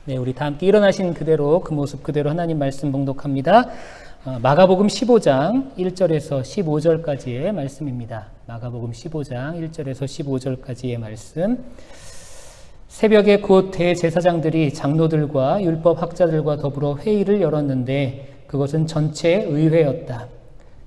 네, 우리 다 함께 일어나신 그대로 그 모습 그대로 하나님 말씀 봉독합니다. 마가복음 15장 1절에서 15절까지의 말씀입니다. 마가복음 15장 1절에서 15절까지의 말씀. 새벽에 곧 대제사장들이 장로들과 율법학자들과 더불어 회의를 열었는데 그것은 전체 의회였다.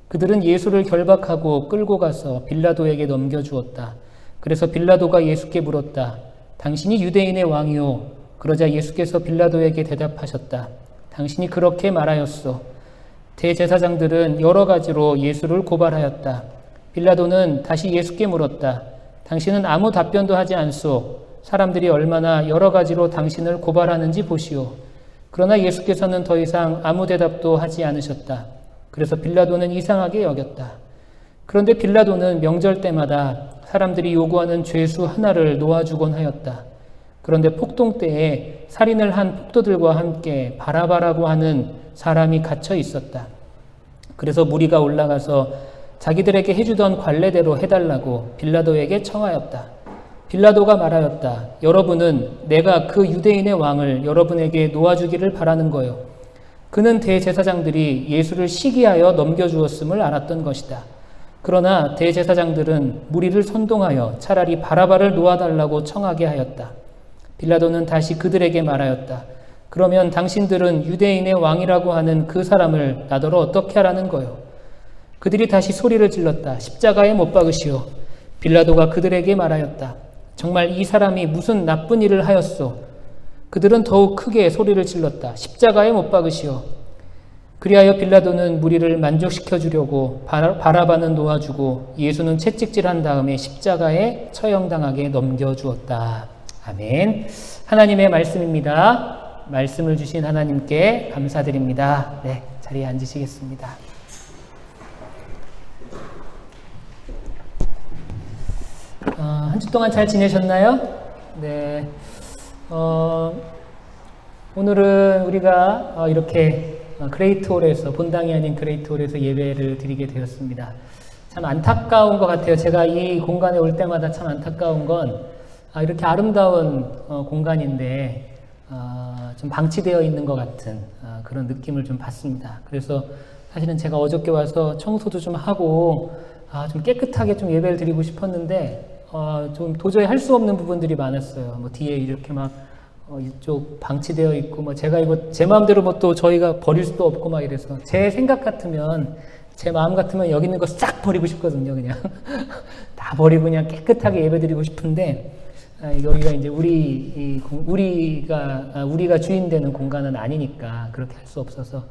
그들은 예수를 결박하고 끌고 가서 빌라도에게 넘겨주었다. 그래서 빌라도가 예수께 물었다. 당신이 유대인의 왕이요? 그러자 예수께서 빌라도에게 대답하셨다. 당신이 그렇게 말하였소. 대제사장들은 여러 가지로 예수를 고발하였다. 빌라도는 다시 예수께 물었다. 당신은 아무 답변도 하지 않소. 사람들이 얼마나 여러 가지로 당신을 고발하는지 보시오. 그러나 예수께서는 더 이상 아무 대답도 하지 않으셨다. 그래서 빌라도는 이상하게 여겼다. 그런데 빌라도는 명절 때마다 사람들이 요구하는 죄수 하나를 놓아주곤 하였다. 그런데 폭동 때에 살인을 한 폭도들과 함께 바라바라고 하는 사람이 갇혀 있었다. 그래서 무리가 올라가서 자기들에게 해주던 관례대로 해달라고 빌라도에게 청하였다. 빌라도가 말하였다. 여러분은 내가 그 유대인의 왕을 여러분에게 놓아주기를 바라는 거요. 그는 대제사장들이 예수를 시기하여 넘겨주었음을 알았던 것이다. 그러나 대제사장들은 무리를 선동하여 차라리 바라바를 놓아달라고 청하게 하였다. 빌라도는 다시 그들에게 말하였다. 그러면 당신들은 유대인의 왕이라고 하는 그 사람을 나더러 어떻게 하라는 거요? 그들이 다시 소리를 질렀다. 십자가에 못 박으시오. 빌라도가 그들에게 말하였다. 정말 이 사람이 무슨 나쁜 일을 하였소? 그들은 더욱 크게 소리를 질렀다. 십자가에 못 박으시오. 그리하여 빌라도는 무리를 만족시켜 주려고 바라바는 놓아주고 예수는 채찍질한 다음에 십자가에 처형당하게 넘겨주었다. 아멘. 하나님의 말씀입니다. 말씀을 주신 하나님께 감사드립니다. 네, 자리에 앉으시겠습니다. 한 주 동안 잘 지내셨나요? 네. 오늘은 우리가 이렇게 그레이트홀에서, 본당이 아닌 그레이트홀에서 예배를 드리게 되었습니다. 참 안타까운 것 같아요. 제가 이 공간에 올 때마다 참 안타까운 건 이렇게 아름다운 공간인데 좀 방치되어 있는 것 같은 그런 느낌을 좀 받습니다. 그래서 사실은 제가 어저께 와서 청소도 좀 하고 좀 깨끗하게 좀 예배를 드리고 싶었는데 좀 도저히 할 수 없는 부분들이 많았어요. 뭐 뒤에 이렇게 막 이쪽 방치되어 있고 뭐 제가 이거 제 마음대로 뭐 또 저희가 버릴 수도 없고 막 이래서 제 생각 같으면 제 마음 같으면 여기 있는 거 싹 버리고 싶거든요. 그냥 다 버리고 그냥 깨끗하게 예배 드리고 싶은데 여기가 이제 우리가 주인 되는 공간은 아니니까 그렇게 할 수 없어서.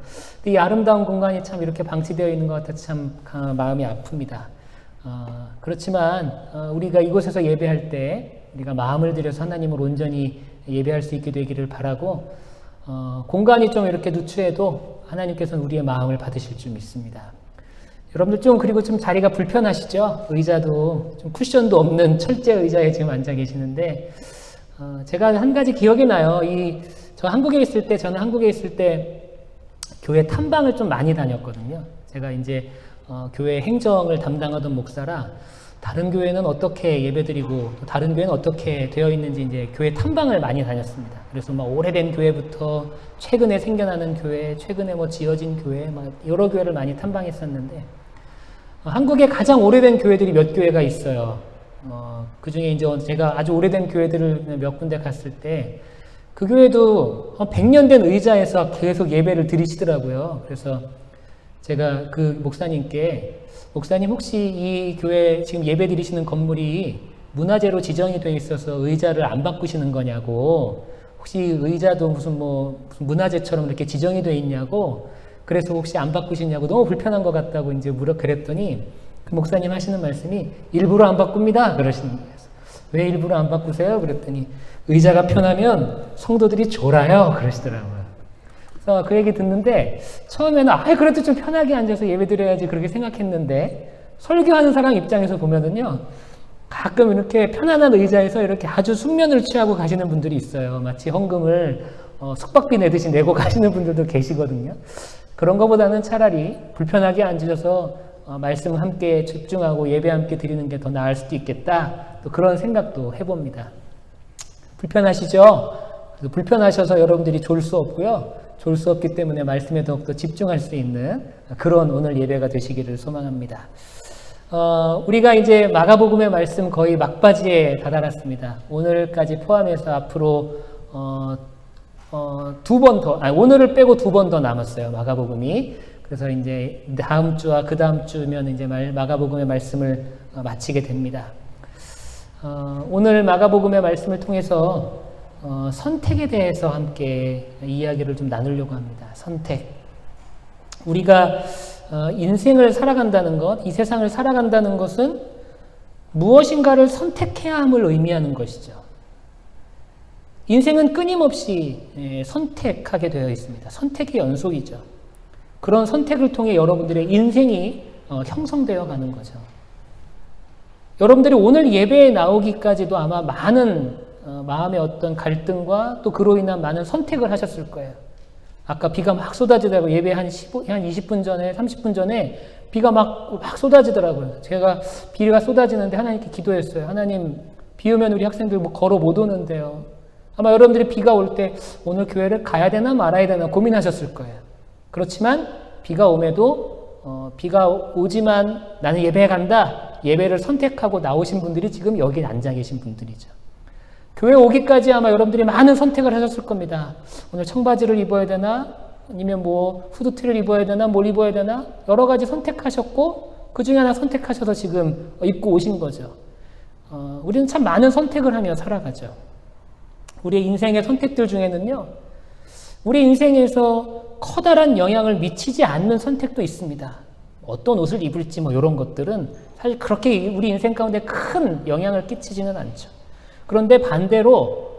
근데 이 아름다운 공간이 참 이렇게 방치되어 있는 것 같아서 참 마음이 아픕니다. 그렇지만 우리가 이곳에서 예배할 때 우리가 마음을 들여서 하나님을 온전히 예배할 수 있게 되기를 바라고 공간이 좀 이렇게 누추해도 하나님께서는 우리의 마음을 받으실 줄 믿습니다. 여러분들 그리고 좀 자리가 불편하시죠? 의자도 좀 쿠션도 없는 철제 의자에 지금 앉아 계시는데 제가 한 가지 기억이 나요. 저는 한국에 있을 때 교회 탐방을 좀 많이 다녔거든요. 제가 이제 교회 행정을 담당하던 목사라 다른 교회는 어떻게 예배드리고 또 다른 교회는 어떻게 되어 있는지 이제 교회 탐방을 많이 다녔습니다. 그래서 막 오래된 교회부터 최근에 생겨나는 교회, 최근에 뭐 지어진 교회, 막 여러 교회를 많이 탐방했었는데 한국에 가장 오래된 교회들이 몇 교회가 있어요. 그 중에 이제 제가 아주 오래된 교회들을 몇 군데 갔을 때 그 교회도 100년 된 의자에서 계속 예배를 드리시더라고요. 그래서 제가 그 목사님께 목사님 혹시 이 교회 지금 예배 드리시는 건물이 문화재로 지정이 되어 있어서 의자를 안 바꾸시는 거냐고, 혹시 의자도 무슨 문화재처럼 이렇게 지정이 되어 있냐고, 그래서 혹시 안 바꾸시냐고, 너무 불편한 것 같다고 이제 그랬더니 그 목사님 하시는 말씀이 일부러 안 바꿉니다 그러시는 거예요. 왜 일부러 안 바꾸세요? 그랬더니 의자가 편하면 성도들이 졸아요 그러시더라고요. 그래서 그 얘기 듣는데 처음에는 그래도 좀 편하게 앉아서 예배 드려야지 그렇게 생각했는데, 설교하는 사람 입장에서 보면은요 가끔 이렇게 편안한 의자에서 이렇게 아주 숙면을 취하고 가시는 분들이 있어요. 마치 헌금을 숙박비 내듯이 내고 가시는 분들도 계시거든요. 그런 것보다는 차라리 불편하게 앉으셔서 말씀 함께 집중하고 예배 함께 드리는 게 더 나을 수도 있겠다, 또 그런 생각도 해봅니다. 불편하시죠? 그래서 불편하셔서 여러분들이 졸 수 없고요. 졸 수 없기 때문에 말씀에 더욱더 집중할 수 있는 그런 오늘 예배가 되시기를 소망합니다. 우리가 이제 마가복음의 말씀 거의 막바지에 다다랐습니다. 오늘까지 포함해서 앞으로 두 번 더, 오늘을 빼고 두 번 더 남았어요. 마가복음이. 그래서 이제 다음 주와 그 다음 주면 이제 마가복음의 말씀을 마치게 됩니다. 오늘 마가복음의 말씀을 통해서 선택에 대해서 함께 이야기를 좀 나누려고 합니다. 선택. 우리가 인생을 살아간다는 것, 이 세상을 살아간다는 것은 무엇인가를 선택해야 함을 의미하는 것이죠. 인생은 끊임없이 선택하게 되어 있습니다. 선택의 연속이죠. 그런 선택을 통해 여러분들의 인생이 형성되어 가는 거죠. 여러분들이 오늘 예배에 나오기까지도 아마 많은 마음의 어떤 갈등과 또 그로 인한 많은 선택을 하셨을 거예요. 아까 비가 막 쏟아지더라고요. 예배 한 20분 전에, 30분 전에 비가 막 쏟아지더라고요. 제가 비가 쏟아지는데 하나님께 기도했어요. 하나님, 비 오면 우리 학생들 뭐 걸어 못 오는데요. 아마 여러분들이 비가 올 때 오늘 교회를 가야 되나 말아야 되나 고민하셨을 거예요. 그렇지만 비가 오매도 비가 오지만 나는 예배에 간다. 예배를 선택하고 나오신 분들이 지금 여기 앉아 계신 분들이죠. 교회 오기까지 아마 여러분들이 많은 선택을 하셨을 겁니다. 오늘 청바지를 입어야 되나? 아니면 뭐 후드티를 입어야 되나? 뭘 입어야 되나? 여러 가지 선택하셨고 그 중에 하나 선택하셔서 지금 입고 오신 거죠. 우리는 참 많은 선택을 하며 살아가죠. 우리의 인생의 선택들 중에는요. 우리 인생에서 커다란 영향을 미치지 않는 선택도 있습니다. 어떤 옷을 입을지 뭐 이런 것들은 사실 그렇게 우리 인생 가운데 큰 영향을 끼치지는 않죠. 그런데 반대로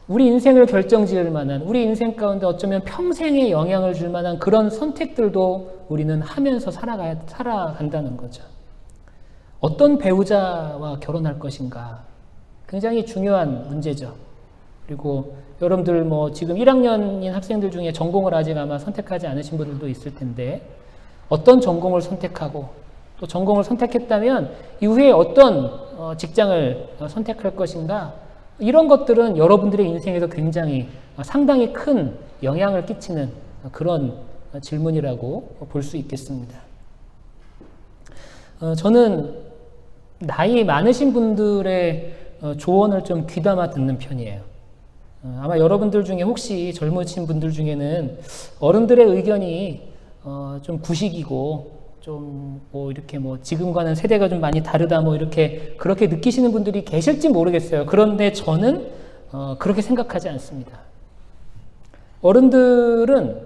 우리 인생을 결정지을 만한, 우리 인생 가운데 어쩌면 평생에 영향을 줄 만한 그런 선택들도 우리는 하면서 살아간다는 거죠. 어떤 배우자와 결혼할 것인가? 굉장히 중요한 문제죠. 그리고 여러분들 뭐 지금 1학년인 학생들 중에 전공을 아직 아마 선택하지 않으신 분들도 있을 텐데 어떤 전공을 선택하고 또 전공을 선택했다면 이후에 어떤 직장을 선택할 것인가? 이런 것들은 여러분들의 인생에서 굉장히 상당히 큰 영향을 끼치는 그런 질문이라고 볼 수 있겠습니다. 저는 나이 많으신 분들의 조언을 좀 귀담아 듣는 편이에요. 아마 여러분들 중에 혹시 젊으신 분들 중에는 어른들의 의견이 좀 구식이고 좀 뭐 이렇게 뭐 지금과는 세대가 좀 많이 다르다 뭐 이렇게 그렇게 느끼시는 분들이 계실지 모르겠어요. 그런데 저는 그렇게 생각하지 않습니다. 어른들은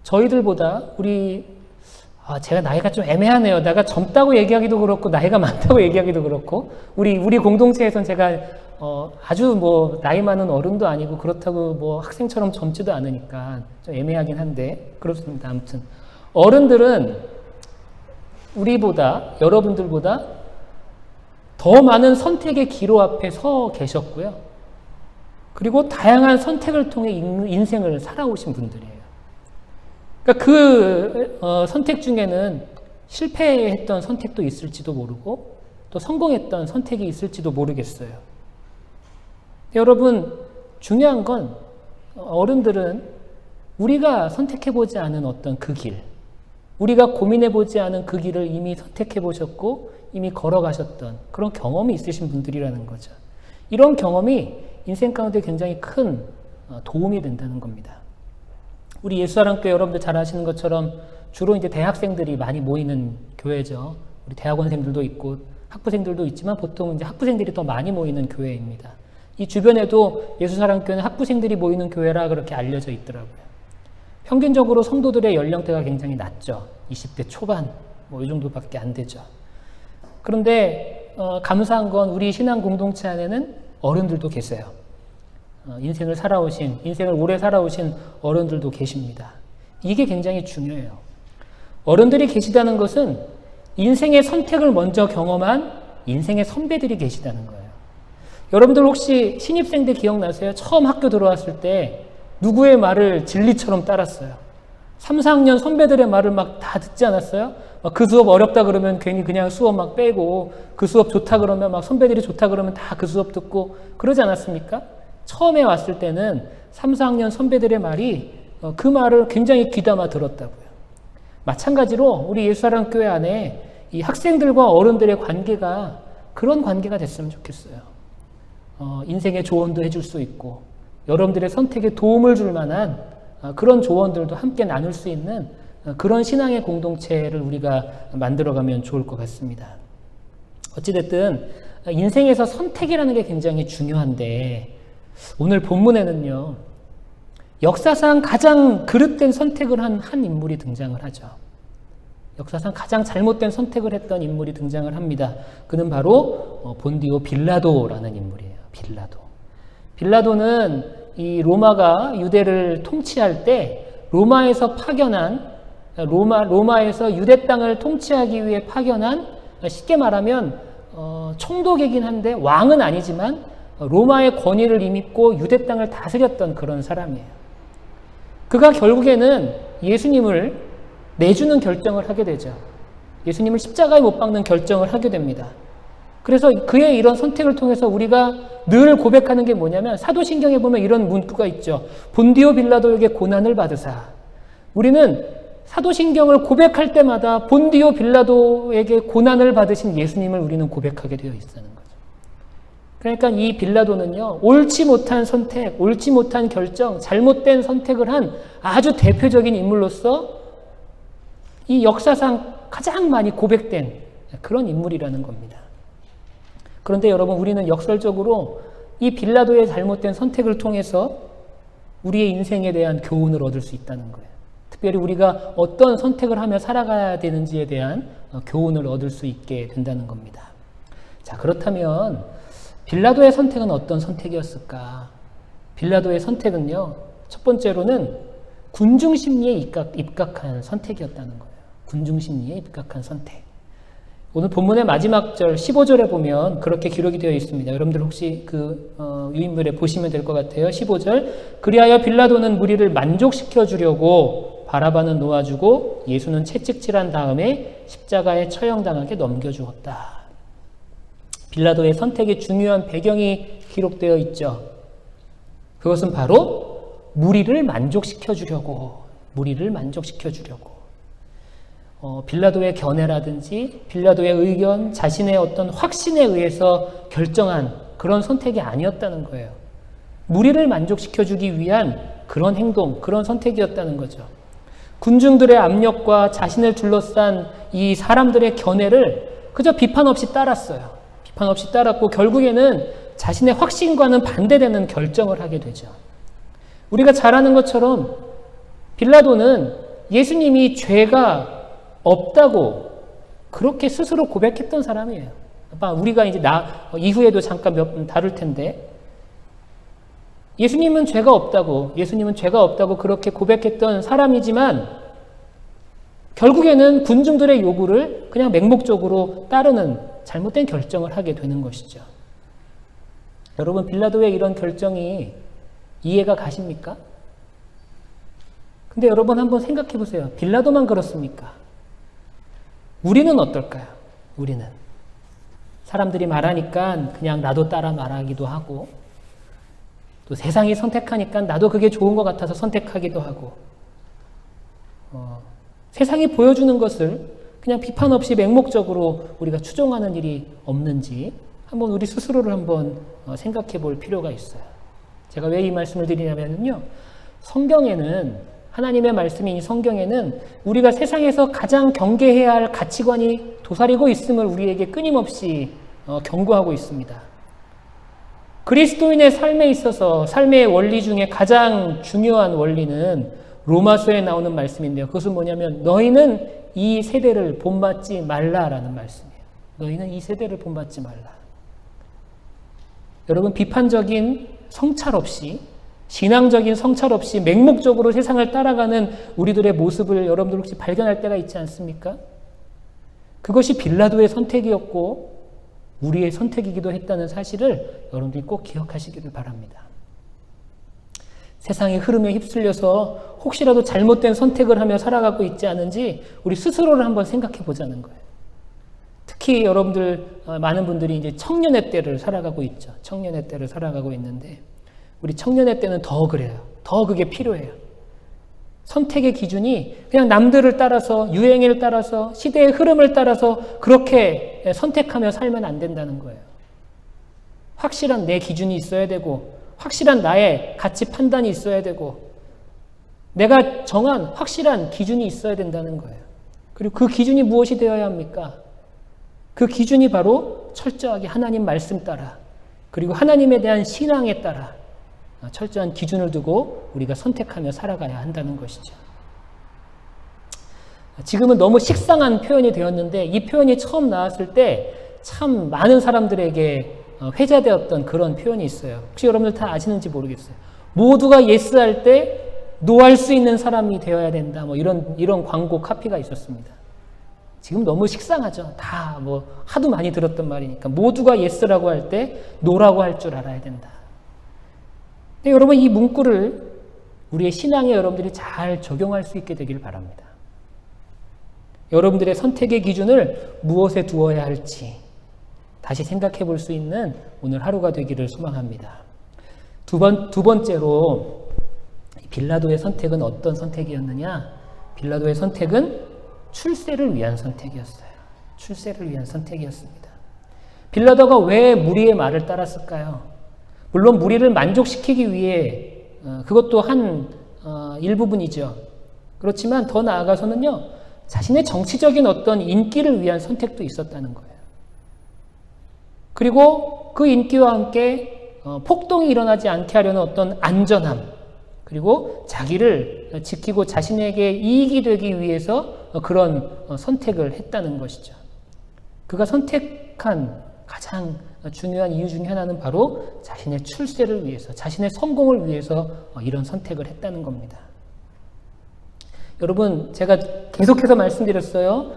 저희들보다 제가 나이가 좀 애매하네요. 내가 젊다고 얘기하기도 그렇고 나이가 많다고 얘기하기도 그렇고 우리 공동체에선 제가 아주 뭐 나이 많은 어른도 아니고 그렇다고 뭐 학생처럼 젊지도 않으니까 좀 애매하긴 한데 그렇습니다. 아무튼 어른들은 우리보다 여러분들보다 더 많은 선택의 기로 앞에 서 계셨고요. 그리고 다양한 선택을 통해 인생을 살아오신 분들이에요. 그러니까 그 선택 중에는 실패했던 선택도 있을지도 모르고 또 성공했던 선택이 있을지도 모르겠어요. 여러분, 중요한 건 어른들은 우리가 선택해보지 않은 어떤 그 길, 우리가 고민해보지 않은 그 길을 이미 선택해보셨고 이미 걸어가셨던 그런 경험이 있으신 분들이라는 거죠. 이런 경험이 인생 가운데 굉장히 큰 도움이 된다는 겁니다. 우리 예수사랑교회 여러분들 잘 아시는 것처럼 주로 이제 대학생들이 많이 모이는 교회죠. 우리 대학원생들도 있고 학부생들도 있지만 보통 이제 학부생들이 더 많이 모이는 교회입니다. 이 주변에도 예수사랑교회는 학부생들이 모이는 교회라 그렇게 알려져 있더라고요. 평균적으로 성도들의 연령대가 굉장히 낮죠. 20대 초반 뭐 이 정도밖에 안 되죠. 그런데 감사한 건 우리 신앙 공동체 안에는 어른들도 계세요. 인생을 오래 살아오신 어른들도 계십니다. 이게 굉장히 중요해요. 어른들이 계시다는 것은 인생의 선택을 먼저 경험한 인생의 선배들이 계시다는 거예요. 여러분들 혹시 신입생 때 기억나세요? 처음 학교 들어왔을 때 누구의 말을 진리처럼 따랐어요. 3, 4학년 선배들의 말을 막 다 듣지 않았어요? 막 그 수업 어렵다 그러면 괜히 그냥 수업 막 빼고 그 수업 좋다 그러면 막 선배들이 좋다 그러면 다 그 수업 듣고 그러지 않았습니까? 처음에 왔을 때는 3, 4학년 선배들의 말이 그 말을 굉장히 귀담아 들었다고요. 마찬가지로 우리 예수사랑교회 안에 이 학생들과 어른들의 관계가 그런 관계가 됐으면 좋겠어요. 인생의 조언도 해줄 수 있고 여러분들의 선택에 도움을 줄 만한 그런 조언들도 함께 나눌 수 있는 그런 신앙의 공동체를 우리가 만들어가면 좋을 것 같습니다. 어찌됐든 인생에서 선택이라는 게 굉장히 중요한데 오늘 본문에는요, 역사상 가장 그릇된 선택을 한 인물이 등장을 하죠. 역사상 가장 잘못된 선택을 했던 인물이 등장을 합니다. 그는 바로 본디오 빌라도라는 인물이에요. 빌라도는 이 로마가 유대를 통치할 때 로마에서 파견한 로마에서 유대 땅을 통치하기 위해 파견한, 쉽게 말하면 총독이긴 한데 왕은 아니지만 로마의 권위를 힘입고 유대 땅을 다스렸던 그런 사람이에요. 그가 결국에는 예수님을 내주는 결정을 하게 되죠. 예수님을 십자가에 못 박는 결정을 하게 됩니다. 그래서 그의 이런 선택을 통해서 우리가 늘 고백하는 게 뭐냐면 사도신경에 보면 이런 문구가 있죠. 본디오 빌라도에게 고난을 받으사. 우리는 사도신경을 고백할 때마다 본디오 빌라도에게 고난을 받으신 예수님을 우리는 고백하게 되어 있다는 거죠. 그러니까 이 빌라도는요, 옳지 못한 선택, 옳지 못한 결정, 잘못된 선택을 한 아주 대표적인 인물로서 이 역사상 가장 많이 고백된 그런 인물이라는 겁니다. 그런데 여러분, 우리는 역설적으로 이 빌라도의 잘못된 선택을 통해서 우리의 인생에 대한 교훈을 얻을 수 있다는 거예요. 특별히 우리가 어떤 선택을 하며 살아가야 되는지에 대한 교훈을 얻을 수 있게 된다는 겁니다. 자, 그렇다면 빌라도의 선택은 어떤 선택이었을까? 빌라도의 선택은요, 첫 번째로는 군중심리에 입각한 선택이었다는 거예요. 군중심리에 입각한 선택. 오늘 본문의 마지막 절 15절에 보면 그렇게 기록이 되어 있습니다. 여러분들 혹시 그 유인물에 보시면 될 것 같아요. 15절. 그리하여 빌라도는 무리를 만족시켜 주려고 바라바는 놓아주고 예수는 채찍질한 다음에 십자가에 처형당하게 넘겨주었다. 빌라도의 선택의 중요한 배경이 기록되어 있죠. 그것은 바로 무리를 만족시켜 주려고. 빌라도의 견해라든지 빌라도의 의견, 자신의 어떤 확신에 의해서 결정한 그런 선택이 아니었다는 거예요. 무리를 만족시켜주기 위한 그런 행동, 그런 선택이었다는 거죠. 군중들의 압력과 자신을 둘러싼 이 사람들의 견해를 그저 비판 없이 따랐어요. 비판 없이 따랐고 결국에는 자신의 확신과는 반대되는 결정을 하게 되죠. 우리가 잘 아는 것처럼 빌라도는 예수님이 죄가 없다고 그렇게 스스로 고백했던 사람이에요. 우리가 이제 이후에도 잠깐 몇 분 다룰 텐데, 예수님은 죄가 없다고 그렇게 고백했던 사람이지만 결국에는 군중들의 요구를 그냥 맹목적으로 따르는 잘못된 결정을 하게 되는 것이죠. 여러분, 빌라도의 이런 결정이 이해가 가십니까? 근데 여러분 한번 생각해 보세요. 빌라도만 그렇습니까? 우리는 어떨까요? 우리는 사람들이 말하니까 그냥 나도 따라 말하기도 하고, 또 세상이 선택하니까 나도 그게 좋은 것 같아서 선택하기도 하고, 세상이 보여주는 것을 그냥 비판 없이 맹목적으로 우리가 추종하는 일이 없는지 한번 우리 스스로를 한번 생각해 볼 필요가 있어요. 제가 왜 이 말씀을 드리냐면요, 성경에는, 하나님의 말씀인 이 성경에는 우리가 세상에서 가장 경계해야 할 가치관이 도사리고 있음을 우리에게 끊임없이 경고하고 있습니다. 그리스도인의 삶에 있어서 삶의 원리 중에 가장 중요한 원리는 로마서에 나오는 말씀인데요. 그것은 뭐냐면 너희는 이 세대를 본받지 말라라는 말씀이에요. 너희는 이 세대를 본받지 말라. 여러분, 비판적인 성찰 없이, 신앙적인 성찰 없이 맹목적으로 세상을 따라가는 우리들의 모습을 여러분들 혹시 발견할 때가 있지 않습니까? 그것이 빌라도의 선택이었고 우리의 선택이기도 했다는 사실을 여러분들이 꼭 기억하시기를 바랍니다. 세상의 흐름에 휩쓸려서 혹시라도 잘못된 선택을 하며 살아가고 있지 않은지 우리 스스로를 한번 생각해 보자는 거예요. 특히 여러분들, 많은 분들이 이제 청년의 때를 살아가고 있죠. 청년의 때를 살아가고 있는데, 우리 청년의 때는 더 그래요. 더 그게 필요해요. 선택의 기준이 그냥 남들을 따라서, 유행을 따라서, 시대의 흐름을 따라서 그렇게 선택하며 살면 안 된다는 거예요. 확실한 내 기준이 있어야 되고, 확실한 나의 가치 판단이 있어야 되고, 내가 정한 확실한 기준이 있어야 된다는 거예요. 그리고 그 기준이 무엇이 되어야 합니까? 그 기준이 바로 철저하게 하나님 말씀 따라, 그리고 하나님에 대한 신앙에 따라 철저한 기준을 두고 우리가 선택하며 살아가야 한다는 것이죠. 지금은 너무 식상한 표현이 되었는데, 이 표현이 처음 나왔을 때 참 많은 사람들에게 회자되었던 그런 표현이 있어요. 혹시 여러분들 다 아시는지 모르겠어요. 모두가 예스 할 때 노 할 수 있는 사람이 되어야 된다. 뭐 이런 광고 카피가 있었습니다. 지금 너무 식상하죠. 다 하도 많이 들었던 말이니까. 모두가 예스라고 할 때 노라고 할 줄 알아야 된다. 근데 여러분, 이 문구를 우리의 신앙에 여러분들이 잘 적용할 수 있게 되길 바랍니다. 여러분들의 선택의 기준을 무엇에 두어야 할지 다시 생각해 볼 수 있는 오늘 하루가 되기를 소망합니다. 두 번째로 빌라도의 선택은 어떤 선택이었느냐? 빌라도의 선택은 출세를 위한 선택이었어요. 출세를 위한 선택이었습니다. 빌라도가 왜 무리의 말을 따랐을까요? 물론 무리를 만족시키기 위해 그것도 한 일부분이죠. 그렇지만 더 나아가서는요, 자신의 정치적인 어떤 인기를 위한 선택도 있었다는 거예요. 그리고 그 인기와 함께 폭동이 일어나지 않게 하려는 어떤 안전함, 그리고 자기를 지키고 자신에게 이익이 되기 위해서 그런 선택을 했다는 것이죠. 그가 선택한 가장 중요한 이유 중에 하나는 바로 자신의 출세를 위해서, 자신의 성공을 위해서 이런 선택을 했다는 겁니다. 여러분, 제가 계속해서 말씀드렸어요.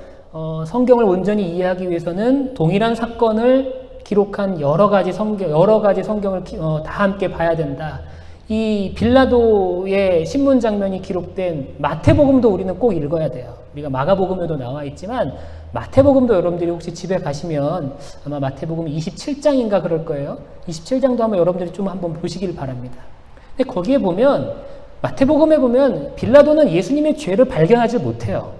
성경을 온전히 이해하기 위해서는 동일한 사건을 기록한 여러 가지 성경을 다 함께 봐야 된다. 이 빌라도의 신문 장면이 기록된 마태복음도 우리는 꼭 읽어야 돼요. 우리가 마가복음에도 나와 있지만 마태복음도 여러분들이 혹시 집에 가시면 아마 마태복음 27장인가 그럴 거예요. 27장도 한번 여러분들이 좀 한번 보시길 바랍니다. 근데 거기에 보면, 마태복음에 보면 빌라도는 예수님의 죄를 발견하지 못해요.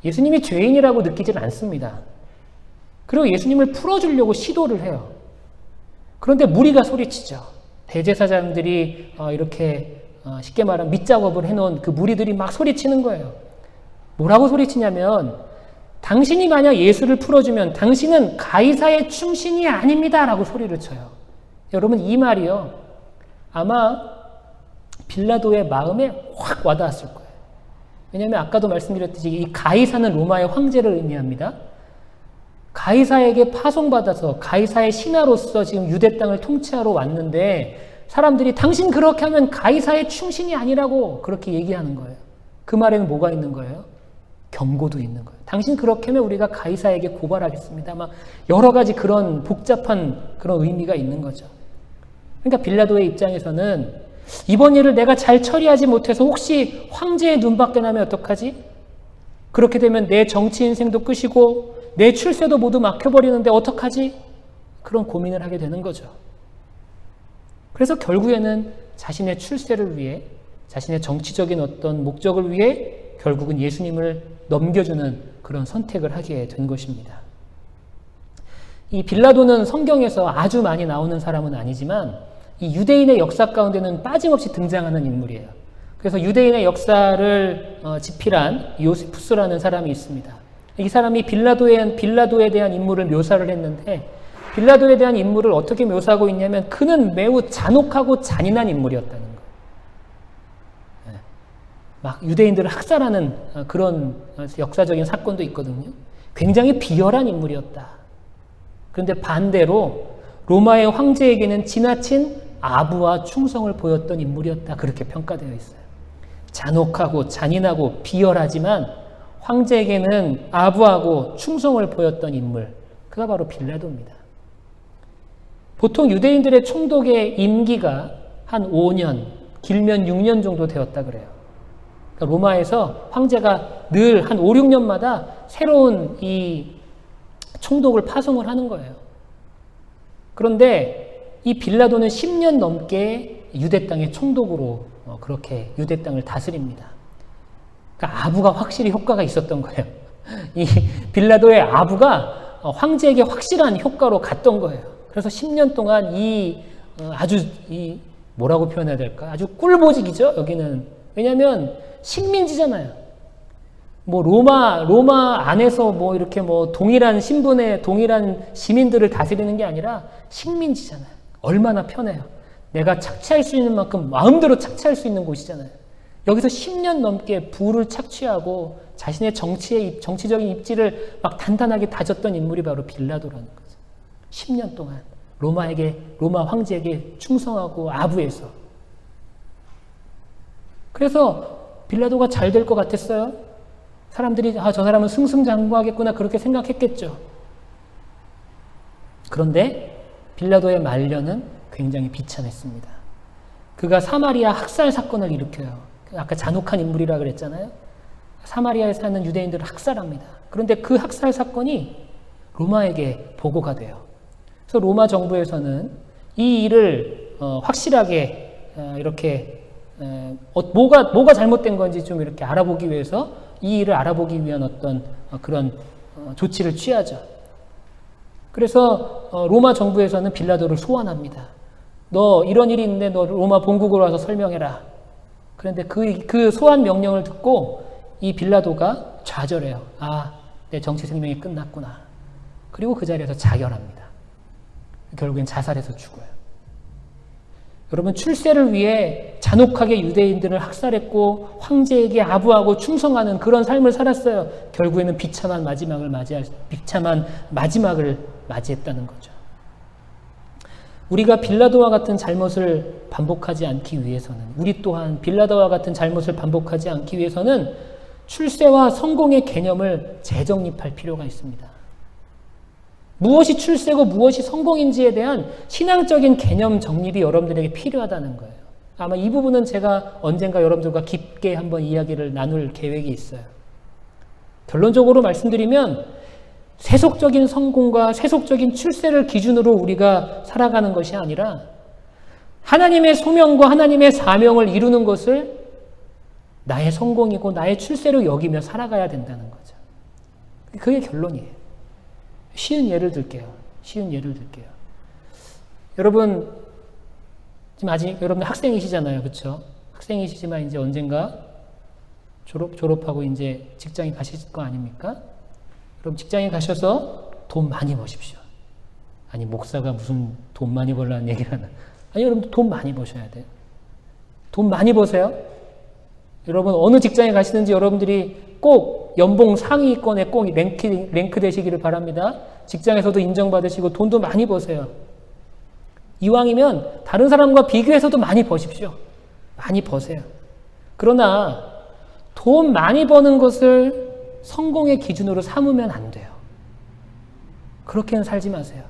예수님이 죄인이라고 느끼질 않습니다. 그리고 예수님을 풀어주려고 시도를 해요. 그런데 무리가 소리치죠. 대제사장들이 이렇게 쉽게 말하면 밑작업을 해놓은 그 무리들이 막 소리치는 거예요. 뭐라고 소리치냐면, 당신이 만약 예수를 풀어주면 당신은 가이사의 충신이 아닙니다 라고 소리를 쳐요. 여러분, 이 말이요, 아마 빌라도의 마음에 확 와닿았을 거예요. 왜냐하면 아까도 말씀드렸듯이 이 가이사는 로마의 황제를 의미합니다. 가이사에게 파송받아서 가이사의 신하로서 지금 유대 땅을 통치하러 왔는데, 사람들이 당신 그렇게 하면 가이사의 충신이 아니라고 그렇게 얘기하는 거예요. 그 말에는 뭐가 있는 거예요? 경고도 있는 거예요. 당신 그렇게 하면 우리가 가이사에게 고발하겠습니다. 막 여러 가지 그런 복잡한 그런 의미가 있는 거죠. 그러니까 빌라도의 입장에서는 이번 일을 내가 잘 처리하지 못해서 혹시 황제의 눈밖에 나면 어떡하지? 그렇게 되면 내 정치 인생도 끝이고 내 출세도 모두 막혀버리는데 어떡하지? 그런 고민을 하게 되는 거죠. 그래서 결국에는 자신의 출세를 위해, 자신의 정치적인 어떤 목적을 위해 결국은 예수님을 넘겨주는 그런 선택을 하게 된 것입니다. 이 빌라도는 성경에서 아주 많이 나오는 사람은 아니지만 이 유대인의 역사 가운데는 빠짐없이 등장하는 인물이에요. 그래서 유대인의 역사를 집필한 요세푸스라는 사람이 있습니다. 이 사람이 빌라도에 대한 인물을 묘사를 했는데, 빌라도에 대한 인물을 어떻게 묘사하고 있냐면 그는 매우 잔혹하고 잔인한 인물이었다는 거예요. 막 유대인들을 학살하는 그런 역사적인 사건도 있거든요. 굉장히 비열한 인물이었다. 그런데 반대로 로마의 황제에게는 지나친 아부와 충성을 보였던 인물이었다. 그렇게 평가되어 있어요. 잔혹하고 잔인하고 비열하지만 황제에게는 아부하고 충성을 보였던 인물, 그가 바로 빌라도입니다. 보통 유대인들의 총독의 임기가 한 5년, 길면 6년 정도 되었다 그래요. 그러니까 로마에서 황제가 늘 한 5, 6년마다 새로운 이 총독을 파송을 하는 거예요. 그런데 이 빌라도는 10년 넘게 유대 땅의 총독으로 그렇게 유대 땅을 다스립니다. 그러니까 아부가 확실히 효과가 있었던 거예요. 이 빌라도의 아부가 황제에게 확실한 효과로 갔던 거예요. 그래서 10년 동안 아주 뭐라고 표현해야 될까? 아주 꿀보직이죠, 여기는. 왜냐면 식민지잖아요. 뭐 로마 안에서 뭐 이렇게 뭐 동일한 신분의 동일한 시민들을 다스리는 게 아니라 식민지잖아요. 얼마나 편해요. 내가 착취할 수 있는 만큼 마음대로 착취할 수 있는 곳이잖아요. 여기서 10년 넘게 부를 착취하고 자신의 정치적인 입지를 막 단단하게 다졌던 인물이 바로 빌라도라는 거죠. 10년 동안 로마 황제에게 충성하고 아부해서. 그래서 빌라도가 잘 될 것 같았어요. 사람들이 저 사람은 승승장구하겠구나 그렇게 생각했겠죠. 그런데 빌라도의 말년은 굉장히 비참했습니다. 그가 사마리아 학살 사건을 일으켜요. 아까 잔혹한 인물이라 그랬잖아요. 사마리아에 사는 유대인들을 학살합니다. 그런데 그 학살 사건이 로마에게 보고가 돼요. 그래서 로마 정부에서는 이 일을 확실하게 이렇게 뭐가 잘못된 건지 좀 이렇게 알아보기 위해서 이 일을 알아보기 위한 어떤 그런 조치를 취하죠. 그래서 로마 정부에서는 빌라도를 소환합니다. 너 이런 일이 있는데 너 로마 본국으로 와서 설명해라. 그런데 그 소환 명령을 듣고 이 빌라도가 좌절해요. 내 정치 생명이 끝났구나. 그리고 그 자리에서 자결합니다. 결국엔 자살해서 죽어요. 여러분, 출세를 위해 잔혹하게 유대인들을 학살했고 황제에게 아부하고 충성하는 그런 삶을 살았어요. 결국에는 비참한 마지막을 맞이했다는 거죠. 우리가 빌라도와 같은 잘못을 반복하지 않기 위해서는, 우리 또한 빌라도와 같은 잘못을 반복하지 않기 위해서는 출세와 성공의 개념을 재정립할 필요가 있습니다. 무엇이 출세고 무엇이 성공인지에 대한 신앙적인 개념 정립이 여러분들에게 필요하다는 거예요. 아마 이 부분은 제가 언젠가 여러분들과 깊게 한번 이야기를 나눌 계획이 있어요. 결론적으로 말씀드리면 세속적인 성공과 세속적인 출세를 기준으로 우리가 살아가는 것이 아니라 하나님의 소명과 하나님의 사명을 이루는 것을 나의 성공이고 나의 출세로 여기며 살아가야 된다는 거죠. 그게 결론이에요. 쉬운 예를 들게요. 여러분, 지금 아직 여러분 학생이시잖아요. 그렇죠? 학생이시지만 이제 언젠가 졸업하고 이제 직장에 가실 거 아닙니까? 그럼 직장에 가셔서 돈 많이 버십시오. 아니, 목사가 무슨 돈 많이 벌라는 얘기를 하나. 아니, 여러분 돈 많이 버셔야 돼요. 돈 많이 버세요. 여러분 어느 직장에 가시든지 여러분들이 꼭 연봉 상위권에 꼭 랭크 되시기를 바랍니다. 직장에서도 인정받으시고 돈도 많이 버세요. 이왕이면 다른 사람과 비교해서도 많이 버십시오. 많이 버세요. 그러나 돈 많이 버는 것을 성공의 기준으로 삼으면 안 돼요. 그렇게는 살지 마세요.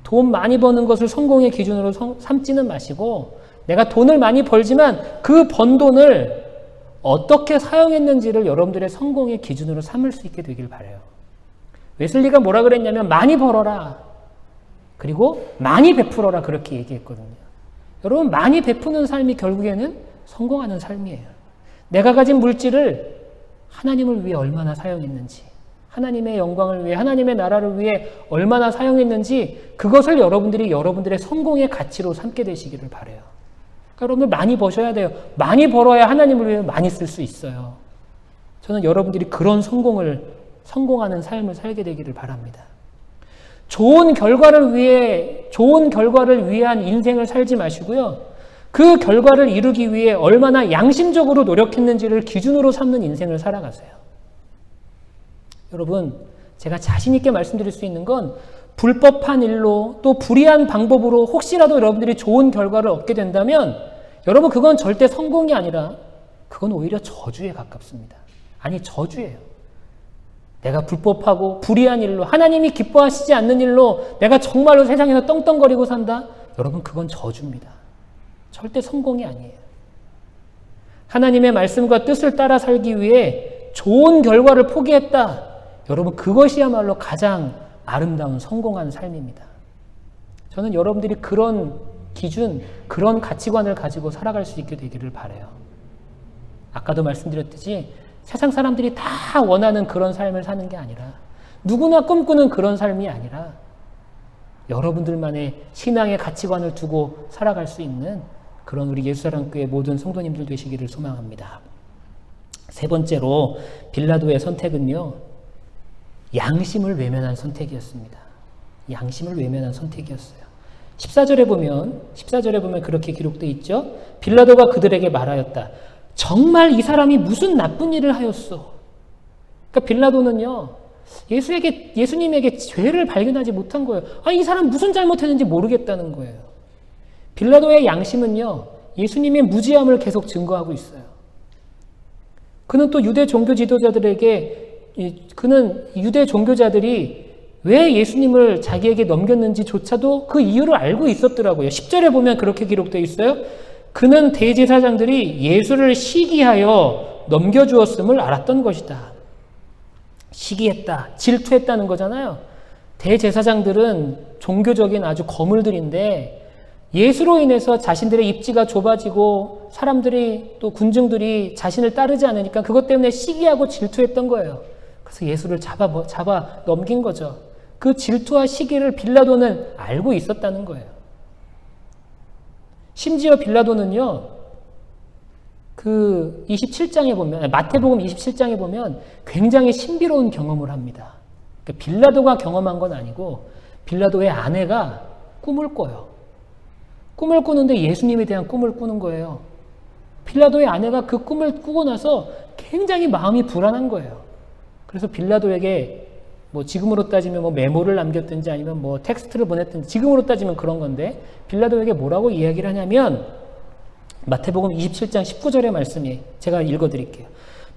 돈 많이 버는 것을 성공의 기준으로 삼지는 마시고 내가 돈을 많이 벌지만 그 번 돈을 어떻게 사용했는지를 여러분들의 성공의 기준으로 삼을 수 있게 되길 바라요. 웨슬리가 뭐라 그랬냐면 많이 벌어라. 그리고 많이 베풀어라. 그렇게 얘기했거든요. 여러분, 많이 베푸는 삶이 결국에는 성공하는 삶이에요. 내가 가진 물질을 하나님을 위해 얼마나 사용했는지, 하나님의 영광을 위해, 하나님의 나라를 위해 얼마나 사용했는지 그것을 여러분들이 여러분들의 성공의 가치로 삼게 되시기를 바라요. 그러니까 여러분들 많이 버셔야 돼요. 많이 벌어야 하나님을 위해 많이 쓸 수 있어요. 저는 여러분들이 그런 성공하는 삶을 살게 되기를 바랍니다. 좋은 결과를 위한 인생을 살지 마시고요. 그 결과를 이루기 위해 얼마나 양심적으로 노력했는지를 기준으로 삼는 인생을 살아가세요. 여러분, 제가 자신 있게 말씀드릴 수 있는 건 불법한 일로 또 불의한 방법으로 혹시라도 여러분들이 좋은 결과를 얻게 된다면 여러분 그건 절대 성공이 아니라 그건 오히려 저주에 가깝습니다. 아니, 저주예요. 내가 불법하고 불의한 일로 하나님이 기뻐하시지 않는 일로 내가 정말로 세상에서 떵떵거리고 산다? 여러분 그건 저주입니다. 절대 성공이 아니에요. 하나님의 말씀과 뜻을 따라 살기 위해 좋은 결과를 포기했다. 여러분 그것이야말로 가장 아름다운 성공한 삶입니다. 저는 여러분들이 그런 기준, 그런 가치관을 가지고 살아갈 수 있게 되기를 바라요. 아까도 말씀드렸듯이 세상 사람들이 다 원하는 그런 삶을 사는 게 아니라, 누구나 꿈꾸는 그런 삶이 아니라 여러분들만의 신앙의 가치관을 두고 살아갈 수 있는 그런 우리 예수사랑교회 모든 성도님들 되시기를 소망합니다. 세 번째로 빌라도의 선택은요, 양심을 외면한 선택이었습니다. 양심을 외면한 선택이었어요. 14절에 보면 그렇게 기록되어 있죠. 빌라도가 그들에게 말하였다. 정말 이 사람이 무슨 나쁜 일을 하였소? 그러니까 빌라도는요, 예수님에게 죄를 발견하지 못한 거예요. 이 사람 무슨 잘못했는지 모르겠다는 거예요. 빌라도의 양심은요, 예수님의 무지함을 계속 증거하고 있어요. 그는 또 유대 종교 지도자들에게, 그는 유대 종교자들이 왜 예수님을 자기에게 넘겼는지조차도 그 이유를 알고 있었더라고요. 10절에 보면 그렇게 기록되어 있어요. 그는 대제사장들이 예수를 시기하여 넘겨주었음을 알았던 것이다. 시기했다, 질투했다는 거잖아요. 대제사장들은 종교적인 아주 거물들인데 예수로 인해서 자신들의 입지가 좁아지고 사람들이 또 군중들이 자신을 따르지 않으니까 그것 때문에 시기하고 질투했던 거예요. 그래서 예수를 잡아 넘긴 거죠. 그 질투와 시기를 빌라도는 알고 있었다는 거예요. 심지어 빌라도는요, 그 27장에 보면, 마태복음 27장에 보면 굉장히 신비로운 경험을 합니다. 그러니까 빌라도가 경험한 건 아니고 빌라도의 아내가 꿈을 꿔요. 꿈을 꾸는데 예수님에 대한 꿈을 꾸는 거예요. 빌라도의 아내가 그 꿈을 꾸고 나서 굉장히 마음이 불안한 거예요. 그래서 빌라도에게 지금으로 따지면 메모를 남겼든지 아니면 텍스트를 보냈든지, 지금으로 따지면 그런 건데, 빌라도에게 뭐라고 이야기를 하냐면, 마태복음 27장 19절의 말씀이, 제가 읽어드릴게요.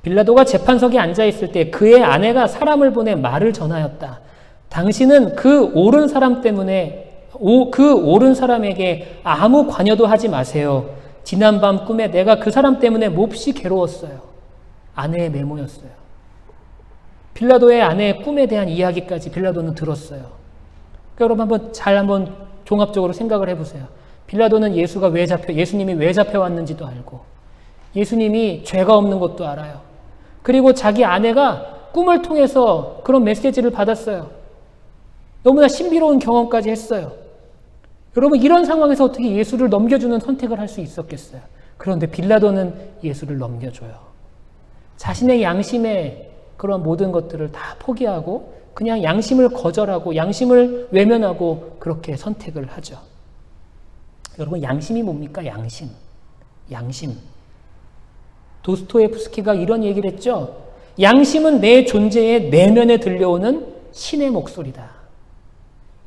빌라도가 재판석에 앉아있을 때 그의 아내가 사람을 보내 말을 전하였다. 당신은 그 옳은 사람 때문에, 그 옳은 사람에게 아무 관여도 하지 마세요. 지난밤 꿈에 내가 그 사람 때문에 몹시 괴로웠어요. 아내의 메모였어요. 빌라도의 아내의 꿈에 대한 이야기까지 빌라도는 들었어요. 그러니까 여러분 한번 종합적으로 생각을 해보세요. 빌라도는 예수님이 왜 잡혀왔는지도 알고, 예수님이 죄가 없는 것도 알아요. 그리고 자기 아내가 꿈을 통해서 그런 메시지를 받았어요. 너무나 신비로운 경험까지 했어요. 여러분, 이런 상황에서 어떻게 예수를 넘겨주는 선택을 할 수 있었겠어요? 그런데 빌라도는 예수를 넘겨줘요. 자신의 양심에 그런 모든 것들을 다 포기하고 그냥 양심을 거절하고 양심을 외면하고 그렇게 선택을 하죠. 여러분, 양심이 뭡니까? 양심. 도스토예프스키가 이런 얘기를 했죠. 양심은 내 존재의 내면에 들려오는 신의 목소리다.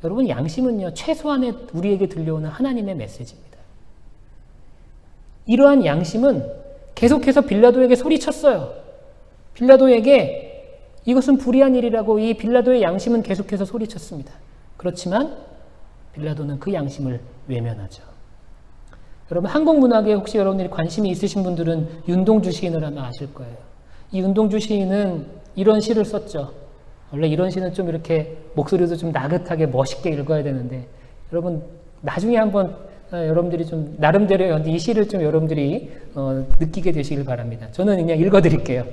여러분, 양심은요, 최소한의 우리에게 들려오는 하나님의 메시지입니다. 이러한 양심은 계속해서 빌라도에게 소리쳤어요. 빌라도에게 이것은 불의한 일이라고 이 빌라도의 양심은 계속해서 소리쳤습니다. 그렇지만 빌라도는 그 양심을 외면하죠. 여러분, 한국 문학에 혹시 여러분들이 관심이 있으신 분들은 윤동주 시인을 아마 아실 거예요. 이 윤동주 시인은 이런 시를 썼죠. 원래 이런 시는 좀 이렇게 목소리도 좀 나긋하게 멋있게 읽어야 되는데, 여러분 나중에 한번 여러분들이 좀 나름대로 이 시를 좀 여러분들이 느끼게 되시길 바랍니다. 저는 그냥 읽어드릴게요.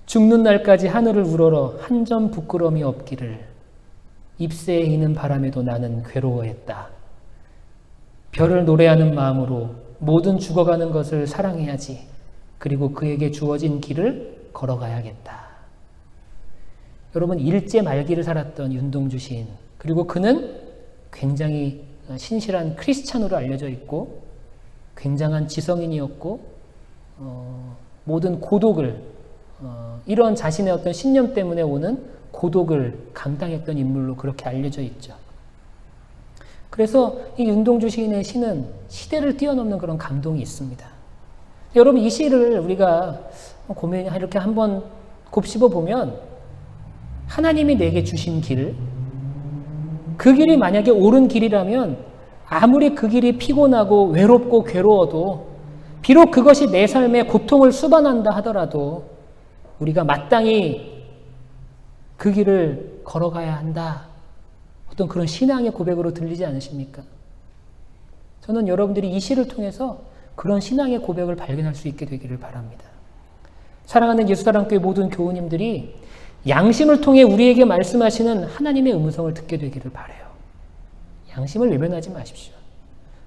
죽는 날까지 하늘을 우러러 한 점 부끄러움이 없기를 잎새에 희는 바람에도 나는 괴로워했다. 별을 노래하는 마음으로 모든 죽어가는 것을 사랑해야지. 그리고 그에게 주어진 길을 걸어가야겠다. 여러분, 일제 말기를 살았던 윤동주 시인, 그리고 그는 굉장히 신실한 크리스찬으로 알려져 있고 굉장한 지성인이었고 모든 고독을 이런 자신의 어떤 신념 때문에 오는 고독을 감당했던 인물로 그렇게 알려져 있죠. 그래서 이 윤동주 시인의 시는 시대를 뛰어넘는 그런 감동이 있습니다. 여러분, 이 시를 우리가 이렇게 한번 곱씹어 보면 하나님이 내게 주신 길, 그 길이 만약에 옳은 길이라면 아무리 그 길이 피곤하고 외롭고 괴로워도, 비록 그것이 내 삶에 고통을 수반한다 하더라도 우리가 마땅히 그 길을 걸어가야 한다. 어떤 그런 신앙의 고백으로 들리지 않으십니까? 저는 여러분들이 이 시를 통해서 그런 신앙의 고백을 발견할 수 있게 되기를 바랍니다. 사랑하는 예수사랑교회 모든 교우님들이 양심을 통해 우리에게 말씀하시는 하나님의 음성을 듣게 되기를 바라요. 양심을 외면하지 마십시오.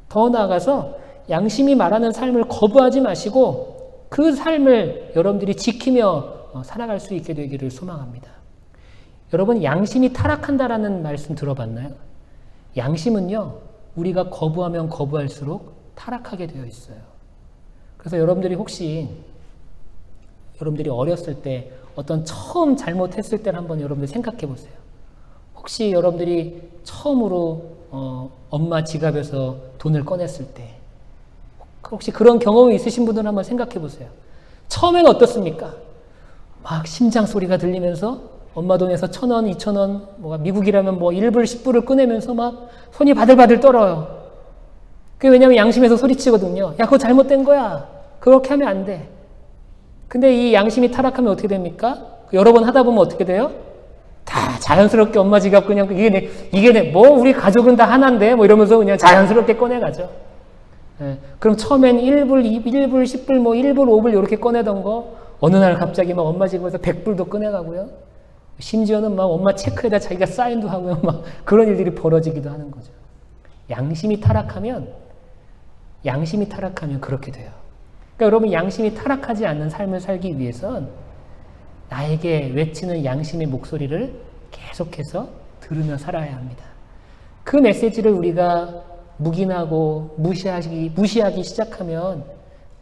더 나아가서 양심이 말하는 삶을 거부하지 마시고 그 삶을 여러분들이 지키며 살아갈 수 있게 되기를 소망합니다. 여러분, 양심이 타락한다라는 말씀 들어봤나요? 양심은요, 우리가 거부하면 거부할수록 타락하게 되어 있어요. 그래서 여러분들이 혹시 여러분들이 어렸을 때 어떤 처음 잘못했을 때를 한번 여러분들 생각해 보세요. 혹시 여러분들이 처음으로 엄마 지갑에서 돈을 꺼냈을 때 혹시 그런 경험이 있으신 분들은 한번 생각해 보세요. 처음에는 어떻습니까? 막 심장 소리가 들리면서 엄마 돈에서 1,000원, 2,000원, 뭐가 미국이라면 뭐 1불, 10불을 꺼내면서 막 손이 바들바들 떨어요. 그게 왜냐면 양심에서 소리치거든요. 야, 그거 잘못된 거야. 그렇게 하면 안 돼. 근데 이 양심이 타락하면 어떻게 됩니까? 여러 번 하다 보면 어떻게 돼요? 다 자연스럽게 엄마 지갑 그냥 뭐 우리 가족은 다 하나인데 뭐 이러면서 그냥 자연스럽게 꺼내가죠. 예, 그럼 처음엔 1불, 10불, 뭐 1불, 5불 이렇게 꺼내던 거 어느 날 갑자기 막 엄마 지갑에서 100불도 꺼내가고요. 심지어는 막 엄마 체크에다 자기가 사인도 하고요. 막 그런 일들이 벌어지기도 하는 거죠. 양심이 타락하면 그렇게 돼요. 그러니까 여러분, 양심이 타락하지 않는 삶을 살기 위해선 나에게 외치는 양심의 목소리를 계속해서 들으며 살아야 합니다. 그 메시지를 우리가 묵인하고 무시하기 시작하면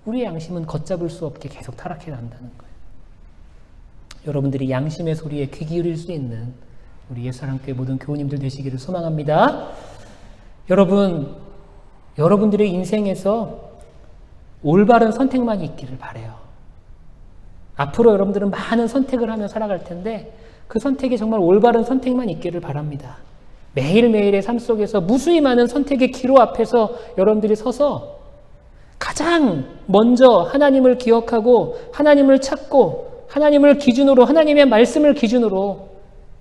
우리의 양심은 걷잡을 수 없게 계속 타락해 간다는 거예요. 여러분들이 양심의 소리에 귀 기울일 수 있는 우리 예수사랑교회 모든 교우님들 되시기를 소망합니다. 여러분들의 인생에서 올바른 선택만 있기를 바라요. 앞으로 여러분들은 많은 선택을 하며 살아갈 텐데 그 선택이 정말 올바른 선택만 있기를 바랍니다. 매일매일의 삶 속에서 무수히 많은 선택의 기로 앞에서 여러분들이 서서 가장 먼저 하나님을 기억하고 하나님을 찾고 하나님을 기준으로, 하나님의 말씀을 기준으로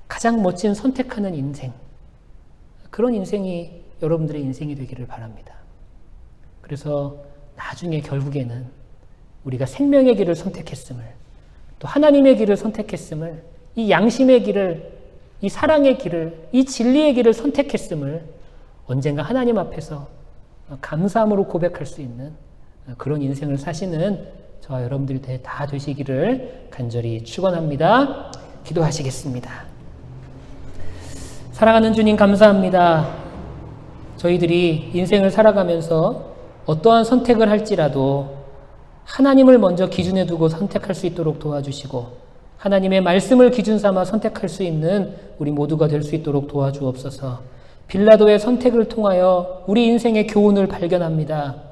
가장 멋진 선택하는 인생, 그런 인생이 여러분들의 인생이 되기를 바랍니다. 그래서 나중에 결국에는 우리가 생명의 길을 선택했음을, 또 하나님의 길을 선택했음을, 이 양심의 길을, 이 사랑의 길을, 이 진리의 길을 선택했음을 언젠가 하나님 앞에서 감사함으로 고백할 수 있는 그런 인생을 사시는 저와 여러분들이 다 되시기를 간절히 축원합니다. 기도하시겠습니다. 사랑하는 주님, 감사합니다. 저희들이 인생을 살아가면서 어떠한 선택을 할지라도 하나님을 먼저 기준에 두고 선택할 수 있도록 도와주시고 하나님의 말씀을 기준 삼아 선택할 수 있는 우리 모두가 될 수 있도록 도와주옵소서. 빌라도의 선택을 통하여 우리 인생의 교훈을 발견합니다.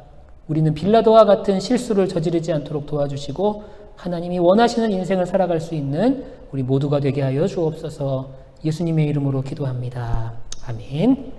우리는 빌라도와 같은 실수를 저지르지 않도록 도와주시고 하나님이 원하시는 인생을 살아갈 수 있는 우리 모두가 되게 하여 주옵소서. 예수님의 이름으로 기도합니다. 아멘.